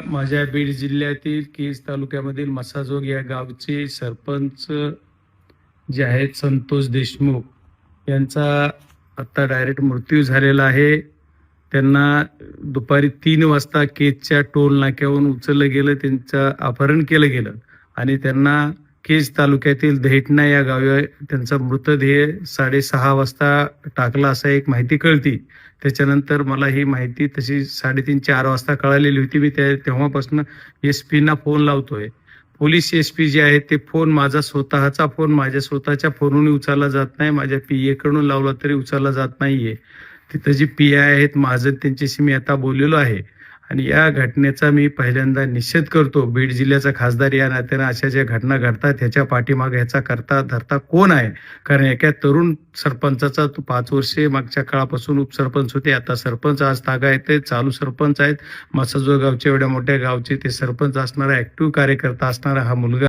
माझ्या बीड जिल्ह्यातील केज तालुक्यामधील मसाजोग या गावचे सरपंच जे आहेत संतोष देशमुख यांचा आता डायरेक्ट मृत्यू झालेला आहे। त्यांना दुपारी 3 वाजता केजच्या टोल नाक्यावरून उचललं गेलं, त्यांचं अपहरण केलं गेलं आणि त्यांना केज तालुक्यातील दहिटणा या गावी त्यांचा मृतदेह 6:30 वाजता टाकला असा एक माहिती कळती। त्याच्यानंतर मला ही माहिती तशी 3:30-4 वाजता कळालेली होती। मी तेव्हापासून SP-ना फोन लावतोय। पोलीस SP जे आहेत ते फोन माझा स्वतःचा फोन माझ्या स्वतःच्या फोनवरून उचलला जात नाही, माझ्या PA कडून लावला तरी उचलला जात नाहीये। तिथं जी PI आहेत महाजन त्यांच्याशी मी आता बोललेलो आहे आणि या घटनेचा मी पहिल्यांदा निषेध करतो। बीड जिल्ह्याचा खासदार या नात्याने अशा ज्या घटना घडतात ह्याच्या पाठीमागे ह्याचा करता धरता कोण आहे? कारण एका तरुण सरपंचाचा 5 वर्षे मागच्या काळापासून उपसरपंच होते, आता सरपंच आज तागायत आहेत, चालू सरपंच आहेत। मसाजोग गावच्या एवढ्या मोठ्या गावचे ते सरपंच असणारा ऍक्टिव्ह कार्यकर्ता असणारा हा मुलगा